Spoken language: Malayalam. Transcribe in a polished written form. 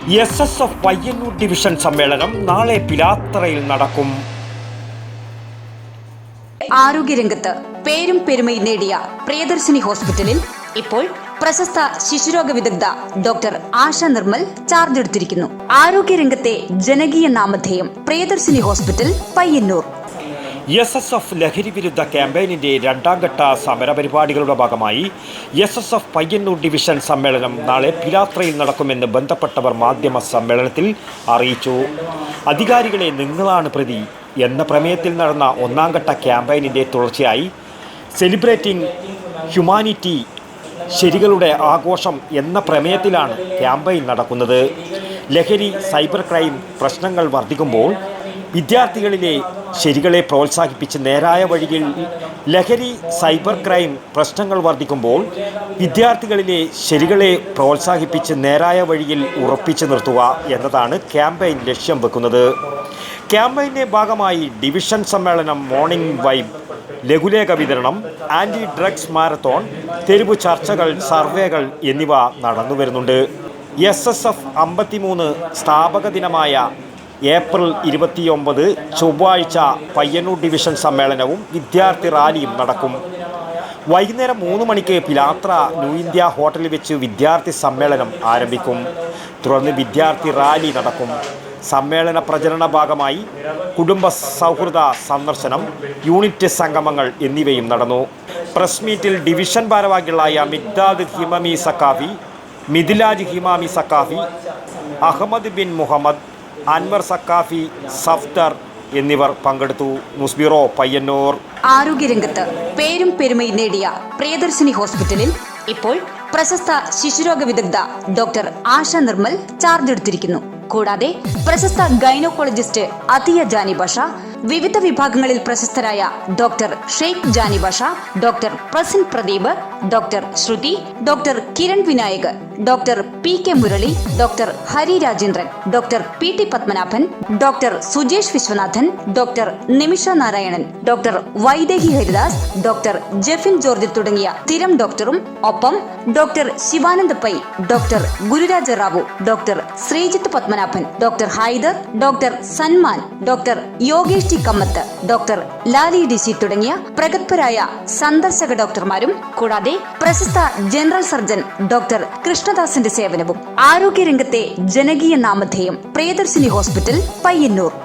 SSF പയ്യന്നൂർ ഡിവിഷൻ സമ്മേളനം നാളെ പിലാത്തറയിൽ നടക്കും. ആരോഗ്യരംഗത്ത് പേരും പെരുമയും നേടിയ പ്രിയദർശിനി ഹോസ്പിറ്റലിൽ ഇപ്പോൾ പ്രശസ്ത ശിശുരോഗ വിദഗ്ധ ഡോക്ടർ ആശ നിർമ്മൽ ചാർജ് എടുത്തിരിക്കുന്നു. ആരോഗ്യരംഗത്തെ ജനകീയ നാമധേയം പ്രിയദർശിനി ഹോസ്പിറ്റൽ പയ്യന്നൂർ. SSF ലഹരി വിരുദ്ധ ക്യാമ്പയിനിന്റെ രണ്ടാം ഘട്ട സമരപരിപാടികളുടെ ഭാഗമായി SSF പയ്യന്നൂർ ഡിവിഷൻ സമ്മേളനം നാളെ പിലാത്രയിൽ നടക്കുമെന്ന് ബന്ധപ്പെട്ടവർ മാധ്യമ സമ്മേളനത്തിൽ അറിയിച്ചു. അധികാരികളെ നിങ്ങളാണ് പ്രതി എന്ന പ്രമേയത്തിൽ നടന്ന ഒന്നാം ഘട്ട ക്യാമ്പയിനിന്റെ തുടർച്ചയായി സെലിബ്രേറ്റിംഗ് ഹ്യൂമാനിറ്റി ശരികളുടെ ആഘോഷം എന്ന പ്രമേയത്തിലാണ് ക്യാമ്പയിൻ നടക്കുന്നത്. ലഹരി സൈബർ ക്രൈം പ്രശ്നങ്ങൾ വർദ്ധിക്കുമ്പോൾ വിദ്യാർത്ഥികളിലെ ശരികളെ പ്രോത്സാഹിപ്പിച്ച് നേരായ വഴിയിൽ ലഹരി സൈബർ ക്രൈം പ്രശ്നങ്ങൾ വർദ്ധിക്കുമ്പോൾ വിദ്യാർത്ഥികളിലെ ശരികളെ പ്രോത്സാഹിപ്പിച്ച് നേരായ വഴിയിൽ ഉറപ്പിച്ചു നിർത്തുക എന്നതാണ് ക്യാമ്പയിൻ ലക്ഷ്യം വെക്കുന്നത്. ക്യാമ്പയിൻ്റെ ഭാഗമായി ഡിവിഷൻ സമ്മേളനം, മോർണിംഗ് വൈബ്, ലഘുലേഖ വിതരണം, ആൻറ്റി ഡ്രഗ്സ് മാരത്തോൺ, തെരുവ് ചർച്ചകൾ, സർവേകൾ എന്നിവ നടന്നു വരുന്നുണ്ട്. SSF 53 സ്ഥാപക ദിനമായ ഏപ്രിൽ 29 ചൊവ്വാഴ്ച പയ്യന്നൂർ ഡിവിഷൻ സമ്മേളനവും വിദ്യാർത്ഥി റാലിയും നടക്കും. വൈകുന്നേരം 3 മണിക്ക് പിലാത്ര ന്യൂ ഇന്ത്യ ഹോട്ടലിൽ വെച്ച് വിദ്യാർത്ഥി സമ്മേളനം ആരംഭിക്കും. തുടർന്ന് വിദ്യാർത്ഥി റാലി നടക്കും. സമ്മേളന പ്രചരണ ഭാഗമായി കുടുംബ സൗഹൃദ സന്ദർശനം, യൂണിറ്റ് സംഗമങ്ങൾ എന്നിവയും നടന്നു. പ്രസ് മീറ്റിൽ ഡിവിഷൻ ഭാരവാഹികളായ മിഗ്ദാദ് ഹിമമി സക്കാഫി, മിഥിലാജ് ഹിമാമി സക്കാഫി, അഹമ്മദ് ബിൻ മുഹമ്മദ്, അൻവർ സക്കാഫി, സഫ്തർ എന്നിവർ പങ്കെടുത്തു. News bureau, Payyanur. ആരോഗ്യരംഗത്ത് പേരും പെരുമയും നേടിയ പ്രിയദർശിനി ഹോസ്പിറ്റലിൽ ഇപ്പോൾ പ്രശസ്ത ശിശുരോഗ വിദഗ്ധ ഡോക്ടർ ആശ നിർമ്മൽ ചാർജ് എടുത്തിരിക്കുന്നു. കൂടാതെ പ്രശസ്ത ഗൈനക്കോളജിസ്റ്റ് അതിയ ജാനി ബഷ, വിവിധ വിഭാഗങ്ങളിൽ പ്രശസ്തരായ doctor Sheikh Jani Basha, doctor Prasin Pradeep, doctor Shruti, doctor Kiran Vinayak, doctor PK Murali, doctor Hari Rajendran, doctor PT Padmanabhan, doctor Sujesh Viswanathan, doctor Nimisha Narayanan, doctor Vaidehi Haridas, doctor Jefin George തുടങ്ങിയ സ്ഥിരം ഡോക്ടറും ഒപ്പം doctor Shivanand Pai, doctor Gururaja Rao, doctor Sreejith Padmanabhan, doctor Haider, doctor Sanman, doctor Yogesh T Kamath, doctor Lali DC തുടങ്ങിയ പ്രഗത്ഭരായ സന്ദർശക ഡോക്ടർമാരും കൂടാതെ പ്രശസ്ത ജനറൽ സർജൻ ഡോക്ടർ കൃഷ്ണദാസിന്റെ സേവനവും. ആരോഗ്യരംഗത്തെ ജനകീയ നാമധേയം പ്രിയദർശിനി ഹോസ്പിറ്റൽ പയ്യന്നൂർ.